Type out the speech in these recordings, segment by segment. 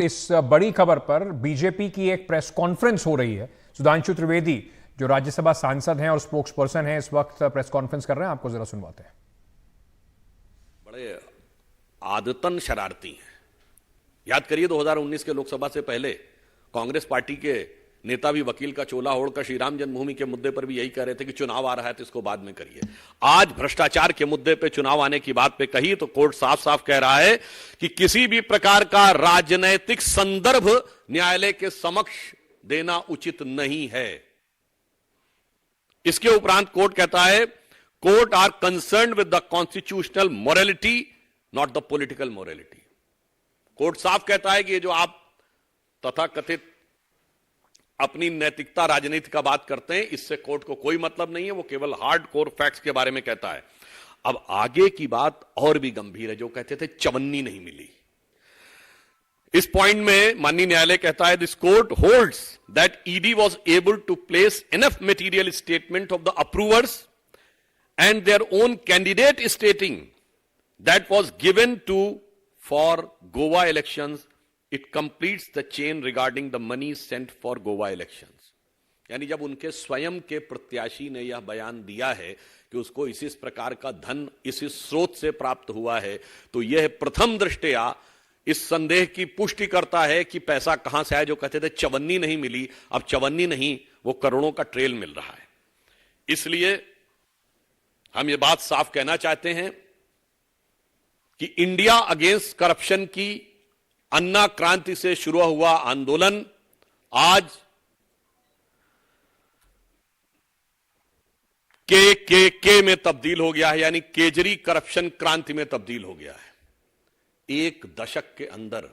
इस बड़ी खबर पर बीजेपी की एक प्रेस कॉन्फ्रेंस हो रही है। सुधांशु त्रिवेदी जो राज्यसभा सांसद हैं और स्पोक्स पर्सन हैं, इस वक्त प्रेस कॉन्फ्रेंस कर रहे हैं। आपको जरा सुनवाते हैं। बड़े आदतन शरारती हैं। याद करिए 2019 के लोकसभा से पहले कांग्रेस पार्टी के नेता भी वकील का चोला ओढ़कर श्री राम जन्मभूमि के मुद्दे पर भी यही कह रहे थे कि चुनाव आ रहा है तो इसको बाद में करिए। आज भ्रष्टाचार के मुद्दे पे चुनाव आने की बात पे कही तो कोर्ट साफ साफ कह रहा है कि किसी भी प्रकार का राजनैतिक संदर्भ न्यायालय के समक्ष देना उचित नहीं है। इसके उपरांत कोर्ट कहता है, court are concerned with the constitutional morality not the political morality. Court साफ कहता है कि ये जो आप तथाकथित अपनी नैतिकता राजनीति का बात करते हैं, इससे कोर्ट को कोई मतलब नहीं है। वो केवल हार्ड कोर फैक्ट्स के बारे में कहता है। अब आगे की बात और भी गंभीर है। जो कहते थे चवन्नी नहीं मिली, इस पॉइंट में माननीय न्यायालय कहता है, this court holds that ED was able to place enough material statement of the approvers and their own candidate stating that was given to for Goa elections, it completes the chain regarding the money sent for Goa elections. यानी जब उनके स्वयं के प्रत्याशी ने यह बयान दिया है कि उसको इस प्रकार का धन इस स्रोत से प्राप्त हुआ है, तो यह प्रथम दृष्टया इस संदेह की पुष्टि करता है कि पैसा कहां से आया। जो कहते थे चवन्नी नहीं मिली, अब चवन्नी नहीं, वो करोड़ों का ट्रेल मिल रहा है। इसलिए हम ये बात साफ कहना चाहते हैं कि इंडिया अगेंस्ट करप्शन की अन्ना क्रांति से शुरू हुआ आंदोलन आज के में तब्दील हो गया है, यानी केजरी करप्शन क्रांति में तब्दील हो गया है। एक दशक के अंदर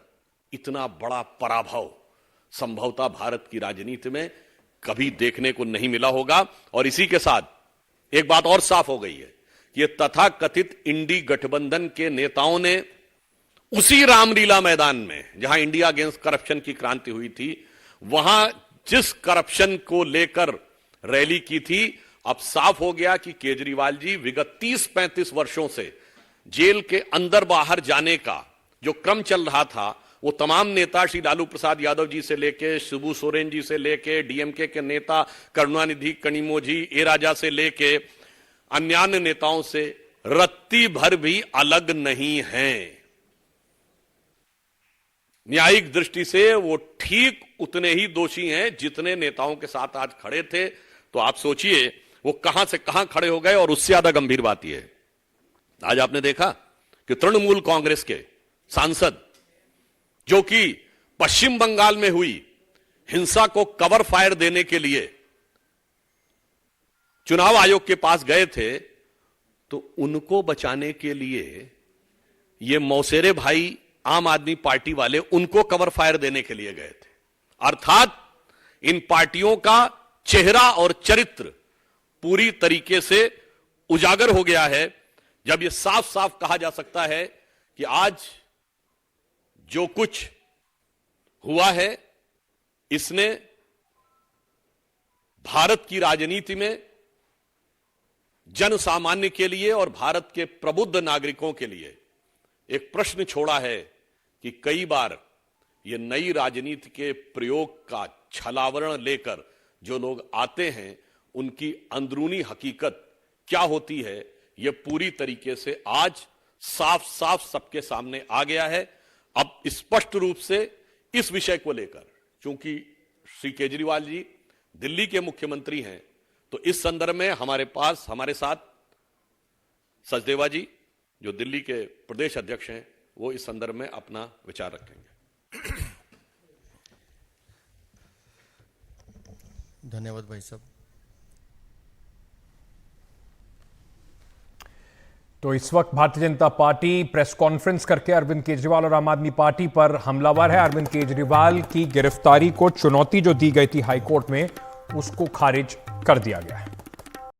इतना बड़ा पराभव संभवतः भारत की राजनीति में कभी देखने को नहीं मिला होगा। और इसी के साथ एक बात और साफ हो गई है कि ये तथाकथित इंडी गठबंधन के नेताओं ने उसी रामलीला मैदान में जहां इंडिया अगेंस्ट करप्शन की क्रांति हुई थी, वहां जिस करप्शन को लेकर रैली की थी, अब साफ हो गया कि केजरीवाल जी विगत 30-35 वर्षों से जेल के अंदर बाहर जाने का जो क्रम चल रहा था, वो तमाम नेता श्री लालू प्रसाद यादव जी से लेके शिबू सोरेन जी से लेके डीएमके के नेता करुणानिधि कनिमोझी ए राजा से लेके अन्य नेताओं से रत्ती भर भी अलग नहीं हैं। न्यायिक दृष्टि से वो ठीक उतने ही दोषी हैं जितने नेताओं के साथ आज खड़े थे। तो आप सोचिए वो कहां से कहां खड़े हो गए। और उससे ज्यादा गंभीर बात यह है, आज आपने देखा कि तृणमूल कांग्रेस के सांसद जो कि पश्चिम बंगाल में हुई हिंसा को कवर फायर देने के लिए चुनाव आयोग के पास गए थे, तो उनको बचाने के लिए ये मौसेरे भाई आम आदमी पार्टी वाले उनको कवर फायर देने के लिए गए थे। अर्थात इन पार्टियों का चेहरा और चरित्र पूरी तरीके से उजागर हो गया है, जब यह साफ साफ कहा जा सकता है कि आज जो कुछ हुआ है, इसने भारत की राजनीति में जन सामान्य के लिए और भारत के प्रबुद्ध नागरिकों के लिए एक प्रश्न छोड़ा है कि कई बार ये नई राजनीति के प्रयोग का छलावरण लेकर जो लोग आते हैं, उनकी अंदरूनी हकीकत क्या होती है, यह पूरी तरीके से आज साफ साफ सबके सामने आ गया है। अब स्पष्ट रूप से इस विषय को लेकर, चूंकि श्री केजरीवाल जी दिल्ली के मुख्यमंत्री हैं, तो इस संदर्भ में हमारे साथ सचदेवा जी जो दिल्ली के प्रदेश अध्यक्ष हैं, वो इस संदर्भ में अपना विचार रखेंगे। धन्यवाद भाई साहब। तो इस वक्त Bharatiya Janata party press conference करके अरविंद केजरीवाल और आम आदमी पार्टी पर हमलावर है। अरविंद केजरीवाल की गिरफ्तारी को चुनौती जो दी गई थी हाईकोर्ट में, उसको खारिज कर दिया गया है।